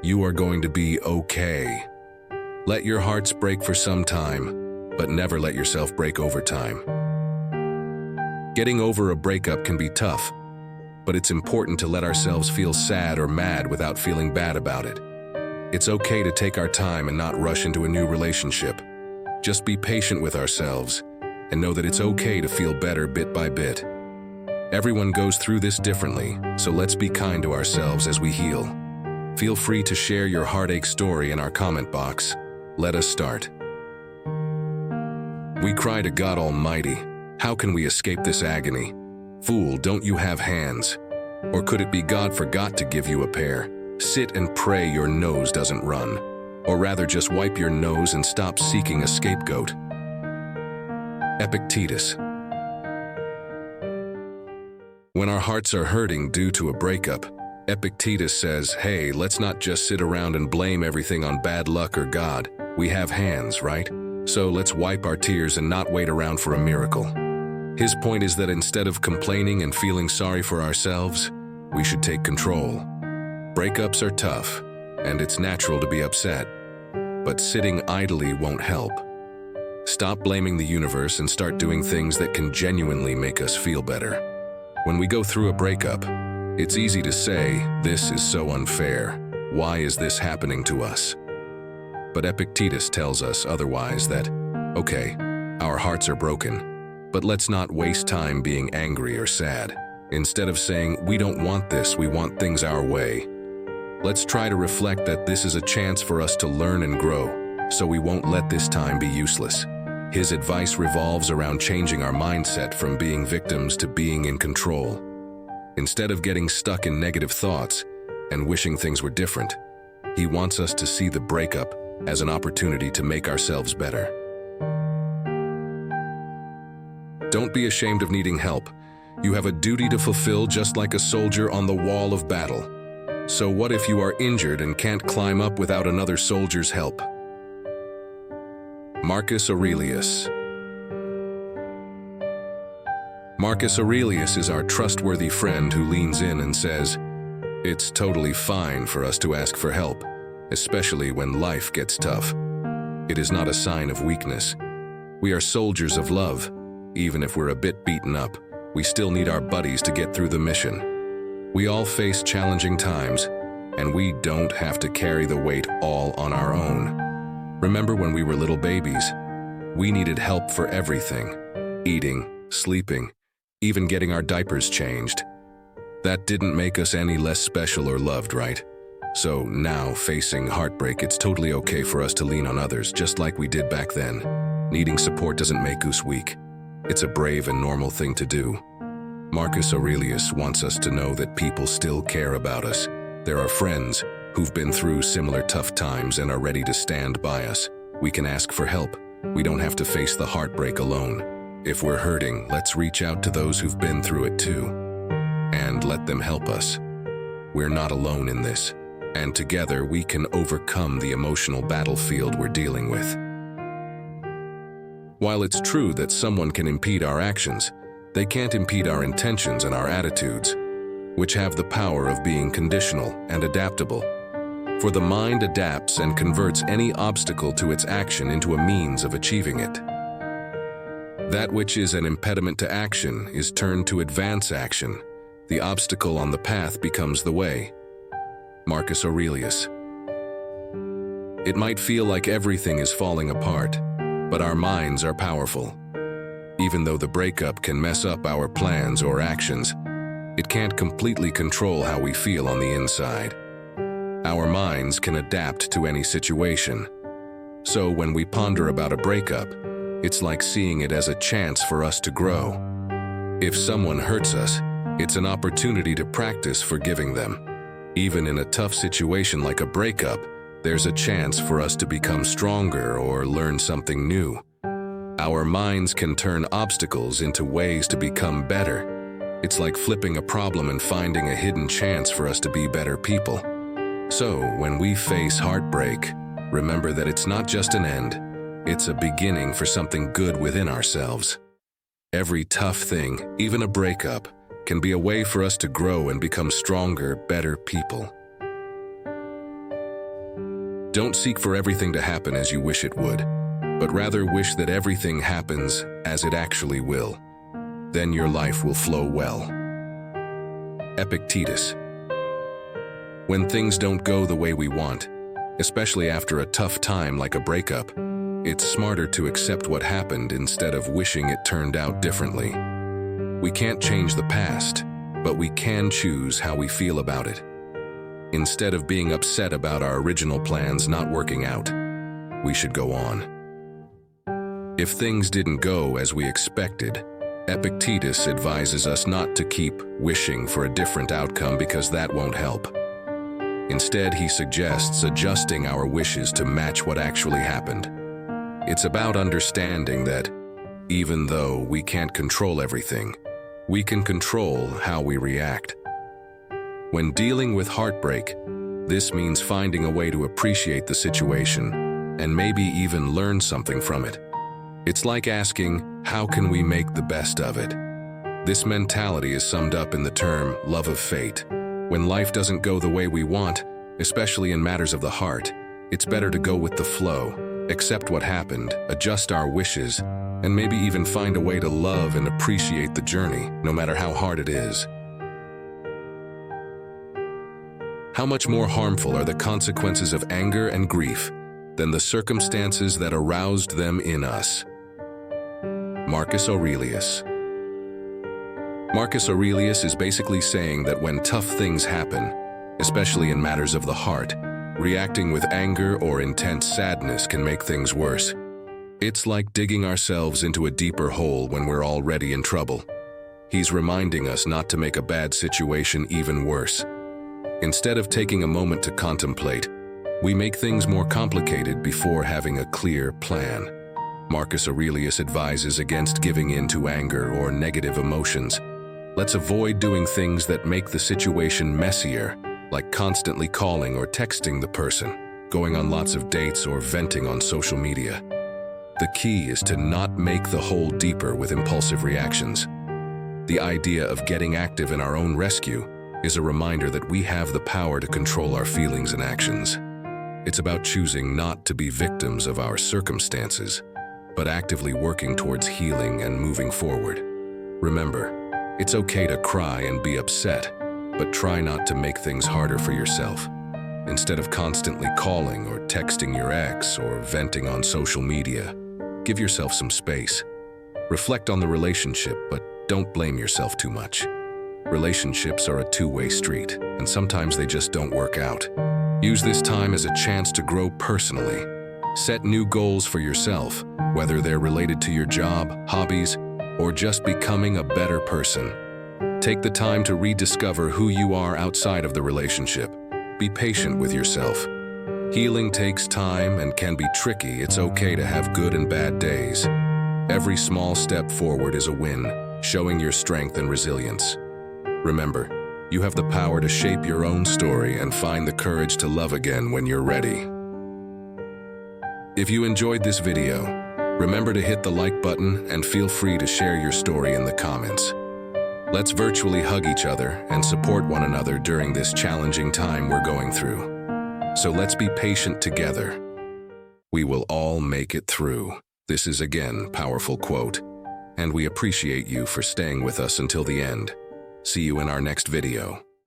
You are going to be okay. Let your hearts break for some time, but never let yourself break over time. Getting over a breakup can be tough, but it's important to let ourselves feel sad or mad without feeling bad about it. It's okay to take our time and not rush into a new relationship. Just be patient with ourselves and know that it's okay to feel better bit by bit. Everyone goes through this differently, so let's be kind to ourselves as we heal. Feel free to share your heartache story in our comment box. Let us start. We cry to God Almighty. How can we escape this agony? Fool, don't you have hands? Or could it be God forgot to give you a pair? Sit and pray your nose doesn't run. Or rather just wipe your nose and stop seeking a scapegoat. Epictetus. When our hearts are hurting due to a breakup, Epictetus says, hey, let's not just sit around and blame everything on bad luck or God. We have hands, right? So let's wipe our tears and not wait around for a miracle. His point is that instead of complaining and feeling sorry for ourselves, we should take control. Breakups are tough, and it's natural to be upset. But sitting idly won't help. Stop blaming the universe and start doing things that can genuinely make us feel better. When we go through a breakup, it's easy to say, this is so unfair. Why is this happening to us? But Epictetus tells us otherwise that, okay, our hearts are broken, but let's not waste time being angry or sad. Instead of saying, we don't want this, we want things our way, let's try to reflect that this is a chance for us to learn and grow, so we won't let this time be useless. His advice revolves around changing our mindset from being victims to being in control. Instead of getting stuck in negative thoughts and wishing things were different, he wants us to see the breakup as an opportunity to make ourselves better. Don't be ashamed of needing help. You have a duty to fulfill just like a soldier on the wall of battle. So what if you are injured and can't climb up without another soldier's help? Marcus Aurelius. Marcus Aurelius is our trustworthy friend who leans in and says, it's totally fine for us to ask for help, especially when life gets tough. It is not a sign of weakness. We are soldiers of love. Even if we're a bit beaten up, we still need our buddies to get through the mission. We all face challenging times, and we don't have to carry the weight all on our own. Remember when we were little babies? We needed help for everything. Eating, sleeping, even getting our diapers changed. That didn't make us any less special or loved, right? So now, facing heartbreak, it's totally okay for us to lean on others, just like we did back then. Needing support doesn't make us weak. It's a brave and normal thing to do. Marcus Aurelius wants us to know that people still care about us. There are friends who've been through similar tough times and are ready to stand by us. We can ask for help. We don't have to face the heartbreak alone. If we're hurting, let's reach out to those who've been through it too, and let them help us. We're not alone in this, and together we can overcome the emotional battlefield we're dealing with. While it's true that someone can impede our actions, they can't impede our intentions and our attitudes, which have the power of being conditional and adaptable. For the mind adapts and converts any obstacle to its action into a means of achieving it. That which is an impediment to action is turned to advance action. The obstacle on the path becomes the way. Marcus Aurelius. It might feel like everything is falling apart, but our minds are powerful. Even though the breakup can mess up our plans or actions, it can't completely control how we feel on the inside. Our minds can adapt to any situation. So when we ponder about a breakup, it's like seeing it as a chance for us to grow. If someone hurts us, it's an opportunity to practice forgiving them. Even in a tough situation like a breakup, there's a chance for us to become stronger or learn something new. Our minds can turn obstacles into ways to become better. It's like flipping a problem and finding a hidden chance for us to be better people. So, when we face heartbreak, remember that it's not just an end, it's a beginning for something good within ourselves. Every tough thing, even a breakup, can be a way for us to grow and become stronger, better people. Don't seek for everything to happen as you wish it would, but rather wish that everything happens as it actually will. Then your life will flow well. Epictetus. When things don't go the way we want, especially after a tough time like a breakup, it's smarter to accept what happened instead of wishing it turned out differently. We can't change the past, but we can choose how we feel about it. Instead of being upset about our original plans not working out, we should go on. If things didn't go as we expected, Epictetus advises us not to keep wishing for a different outcome because that won't help. Instead, he suggests adjusting our wishes to match what actually happened. It's about understanding that, even though we can't control everything, we can control how we react. When dealing with heartbreak, this means finding a way to appreciate the situation and maybe even learn something from it. It's like asking, how can we make the best of it? This mentality is summed up in the term love of fate. When life doesn't go the way we want, especially in matters of the heart, it's better to go with the flow, accept what happened, adjust our wishes, and maybe even find a way to love and appreciate the journey, no matter how hard it is. How much more harmful are the consequences of anger and grief than the circumstances that aroused them in us? Marcus Aurelius. Marcus Aurelius is basically saying that when tough things happen, especially in matters of the heart, reacting with anger or intense sadness can make things worse. It's like digging ourselves into a deeper hole when we're already in trouble. He's reminding us not to make a bad situation even worse. Instead of taking a moment to contemplate, we make things more complicated before having a clear plan. Marcus Aurelius advises against giving in to anger or negative emotions. Let's avoid doing things that make the situation messier, like constantly calling or texting the person, going on lots of dates, or venting on social media. The key is to not make the hole deeper with impulsive reactions. The idea of getting active in our own rescue is a reminder that we have the power to control our feelings and actions. It's about choosing not to be victims of our circumstances, but actively working towards healing and moving forward. Remember, it's okay to cry and be upset, but try not to make things harder for yourself. Instead of constantly calling or texting your ex or venting on social media, give yourself some space. Reflect on the relationship, but don't blame yourself too much. Relationships are a two-way street, and sometimes they just don't work out. Use this time as a chance to grow personally. Set new goals for yourself, whether they're related to your job, hobbies, or just becoming a better person. Take the time to rediscover who you are outside of the relationship. Be patient with yourself. Healing takes time and can be tricky. It's okay to have good and bad days. Every small step forward is a win, showing your strength and resilience. Remember, you have the power to shape your own story and find the courage to love again when you're ready. If you enjoyed this video, remember to hit the like button and feel free to share your story in the comments. Let's virtually hug each other and support one another during this challenging time we're going through. So let's be patient together. We will all make it through. This is again a powerful quote, and we appreciate you for staying with us until the end. See you in our next video.